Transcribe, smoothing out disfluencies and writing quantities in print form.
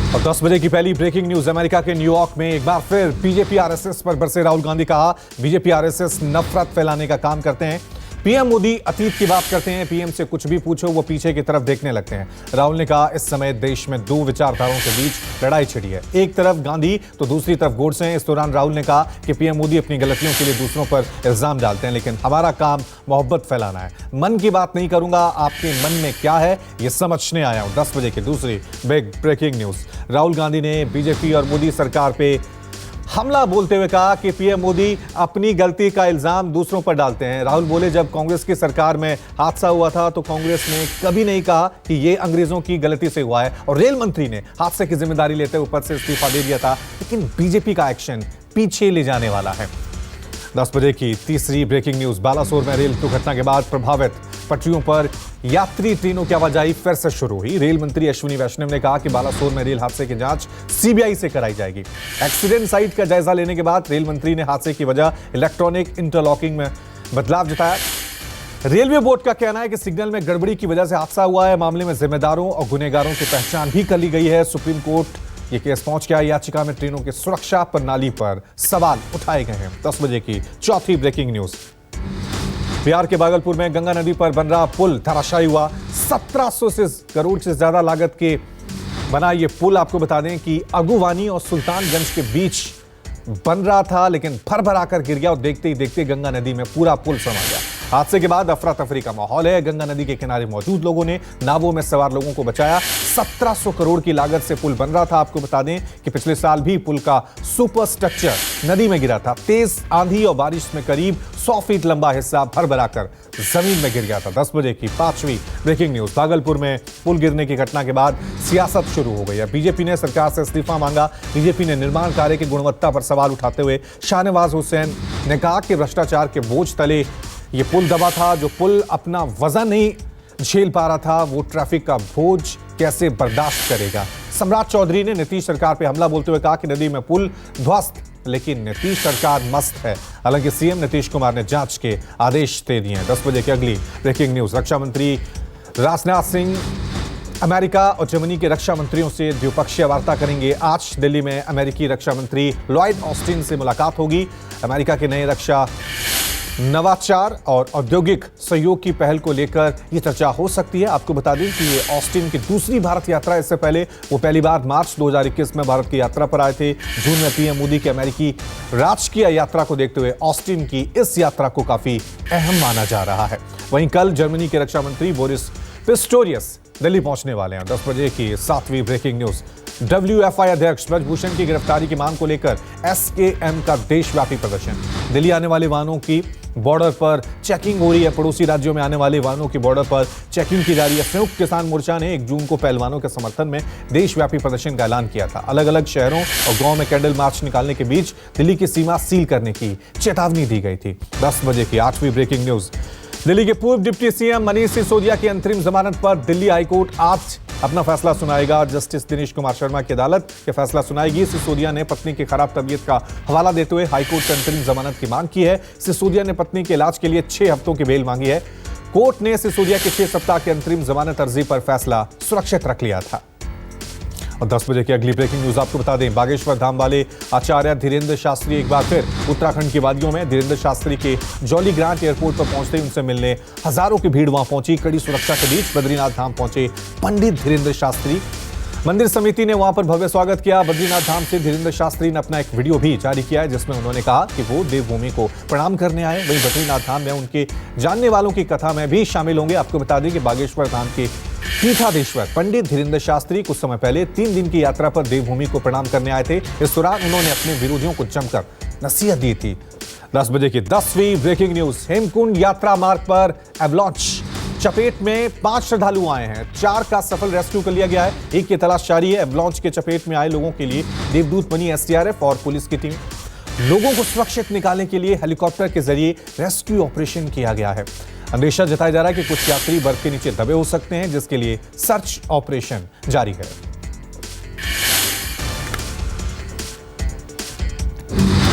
और 10 बजे की पहली ब्रेकिंग न्यूज। अमेरिका के न्यूयॉर्क में एक बार फिर बीजेपी आरएसएस पर बरसे राहुल गांधी। कहा बीजेपी आरएसएस नफरत फैलाने का काम करते हैं। पीएम मोदी अतीत की बात करते हैं, पीएम से कुछ भी पूछो वो पीछे की तरफ देखने लगते हैं। राहुल ने कहा इस समय देश में दो विचारधाराओं के बीच लड़ाई छिड़ी है, एक तरफ गांधी तो दूसरी तरफ गोडसे हैं। इस दौरान राहुल ने कहा कि पीएम मोदी अपनी गलतियों के लिए दूसरों पर इल्जाम डालते हैं, लेकिन हमारा काम मोहब्बत फैलाना है। मन की बात नहीं करूंगा, आपके मन में क्या है ये समझने आया हूं। 10 बजे की दूसरी big breaking news. Rahul Gandhi ने बीजेपी और मोदी सरकार पे हमला बोलते हुए कहा कि पीएम मोदी अपनी गलती का इल्जाम दूसरों पर डालते हैं। राहुल बोले जब कांग्रेस की सरकार में हादसा हुआ था तो कांग्रेस ने कभी नहीं कहा कि ये अंग्रेजों की गलती से हुआ है, और रेल मंत्री ने हादसे की जिम्मेदारी लेते हुए पद से इस्तीफा दे दिया था। लेकिन बीजेपी का एक्शन पीछे ले जाने वाला है। 10 बजे की तीसरी ब्रेकिंग न्यूज। बालासोर में रेल दुर्घटना के बाद प्रभावित पटरियों पर यात्री ट्रेनों की आवाजाही फिर से शुरू हुई। रेल मंत्री अश्विनी वैष्णव ने कहा कि बालासोर में रेल हादसे की जांच सीबीआई से कराई जाएगी। एक्सीडेंट साइट का जायजा लेने के बाद रेल मंत्री ने हादसे की वजह इलेक्ट्रॉनिक इंटरलॉकिंग में बदलाव जताया। रेलवे बोर्ड का कहना है कि सिग्नल में गड़बड़ी की वजह से हादसा हुआ है। मामले में जिम्मेदारों और गुनहगारों की पहचान भी कर ली गई है। सुप्रीम कोर्ट ये केस पहुंच गया। याचिका में ट्रेनों की सुरक्षा प्रणाली पर सवाल उठाए गए हैं। 10 बजे की चौथी ब्रेकिंग न्यूज। बिहार के भागलपुर में गंगा नदी पर बन रहा पुल धराशायी हुआ। 1700 करोड़ से ज्यादा लागत के बना ये पुल, आपको बता दें कि अगुवानी और सुल्तानगंज के बीच बन रहा था, लेकिन भर कर गिर गया और देखते ही देखते गंगा नदी में पूरा पुल समा गया। हादसे के बाद अफरा तफरी का माहौल है। गंगा नदी के किनारे मौजूद लोगों ने नावों में सवार लोगों को बचाया। 1700 करोड़ की लागत से पुल बन रहा था। आपको बता दें कि पिछले साल भी पुल का सुपर स्ट्रक्चर नदी में गिरा था। तेज आंधी और बारिश में करीब 100 फीट लंबा हिस्सा भर कर जमीन में गिर गया था। 10 बजे की पांचवी ब्रेकिंग न्यूज। भागलपुर में पुल गिरने की घटना के बाद सियासत शुरू हो गई है। बीजेपी ने सरकार से इस्तीफा मांगा। बीजेपी ने निर्माण कार्य की गुणवत्ता पर सवाल उठाते हुए शाहनवाज हुसैन ने कहा कि भ्रष्टाचार के बोझ तले ये पुल दबा था। जो पुल अपना वजन नहीं झेल पा रहा था वो ट्रैफिक का बोझ कैसे बर्दाश्त करेगा। सम्राट चौधरी ने नीतीश सरकार पे हमला बोलते हुए कहा कि नदी में पुल ध्वस्त, लेकिन नीतीश सरकार मस्त है। हालांकि सीएम नीतीश कुमार ने जांच के आदेश दे दिए हैं। 10 बजे की अगली ब्रेकिंग न्यूज। रक्षा मंत्री राजनाथ सिंह अमेरिका और जर्मनी के रक्षा मंत्रियों से द्विपक्षीय वार्ता करेंगे। आज दिल्ली में अमेरिकी रक्षा मंत्री लॉयड ऑस्टिन से मुलाकात होगी। अमेरिका के नए रक्षा नवाचार और औद्योगिक सहयोग की पहल को लेकर यह चर्चा हो सकती है। आपको बता दें कि ये ऑस्टिन की दूसरी भारत यात्रा। इससे पहले वो पहली बार मार्च 2021 में भारत की यात्रा पर आए थे। जून में पीएम मोदी की अमेरिकी राजकीय यात्रा को देखते हुए ऑस्टिन की इस यात्रा को काफी अहम माना जा रहा है। वहीं कल जर्मनी के रक्षा मंत्री बोरिस पिस्टोरियस दिल्ली पहुंचने वाले हैं। 10 बजे की सातवीं ब्रेकिंग न्यूज। WFI अध्यक्ष ब्रजभूषण की गिरफ्तारी की मांग को लेकर SKM का देशव्यापी प्रदर्शन। दिल्ली आने वाले वाहनों की बॉर्डर पर चेकिंग हो रही है। पड़ोसी राज्यों में आने वाले वाहनों की बॉर्डर पर चेकिंग की जा रही है। संयुक्त किसान मोर्चा ने 1 जून को पहलवानों के समर्थन में देशव्यापी प्रदर्शन का ऐलान किया था। अलग अलग शहरों और गांव में कैंडल मार्च निकालने के बीच दिल्ली की सीमा सील करने की चेतावनी दी गई थी। 10 बजे की आठवीं ब्रेकिंग न्यूज। दिल्ली के पूर्व डिप्टी सीएम मनीष सिसोदिया की अंतरिम जमानत पर दिल्ली हाईकोर्ट आज अपना फैसला सुनाएगा। जस्टिस दिनेश कुमार शर्मा की अदालत यह फैसला सुनाएगी। सिसोदिया ने पत्नी की खराब तबीयत का हवाला देते हुए हाईकोर्ट से अंतरिम जमानत की मांग की है। सिसोदिया ने पत्नी के इलाज के लिए 6 हफ्तों की बेल मांगी है। कोर्ट ने सिसोदिया की 6 सप्ताह की अंतरिम जमानत अर्जी पर फैसला सुरक्षित रख लिया था। और 10 बजे की अगली ब्रेकिंग न्यूज आपको बता दें, बागेश्वर धाम वाले आचार्य धीरेन्द्र शास्त्री एक बार फिर उत्तराखंड की वादियों में। धीरेन्द्र शास्त्री के जॉली ग्रांट एयरपोर्ट पर पहुंचते ही उनसे मिलने हजारों की भीड़ वहां पहुंची। कड़ी सुरक्षा के बीच बद्रीनाथ धाम पहुंचे पंडित धीरेन्द्र शास्त्री। मंदिर समिति ने वहां पर भव्य स्वागत किया। बद्रीनाथ धाम से धीरेन्द्र शास्त्री ने अपना एक वीडियो भी जारी किया है, जिसमें उन्होंने कहा कि वो देवभूमि को प्रणाम करने आए। वहीं बद्रीनाथ धाम में उनके जानने वालों की कथा में भी शामिल होंगे। आपको बता दें कि बागेश्वर धाम के पीठाधीश्वर पंडित धीरेन्द्र शास्त्री कुछ समय पहले 3 दिन की यात्रा पर देवभूमि को प्रणाम करने आए थे। इस दौरान उन्होंने अपने विरोधियों को जमकर नसीहत दी थी। 10 बजे की 10वीं ब्रेकिंग न्यूज। हेमकुंड यात्रा मार्ग पर एवलांच चपेट में 5 श्रद्धालु आए हैं। 4 का सफल रेस्क्यू कर लिया गया है। एक की तलाश जारी है। एवलांच के चपेट में आए लोगों के लिए देवदूत बनी SDRF और पुलिस की टीम। लोगों को सुरक्षित निकालने के लिए हेलीकॉप्टर के जरिए रेस्क्यू ऑपरेशन किया गया है। अंदेशा जताया जा रहा है कि कुछ यात्री बर्फ के नीचे दबे हो सकते हैं, जिसके लिए सर्च ऑपरेशन जारी है।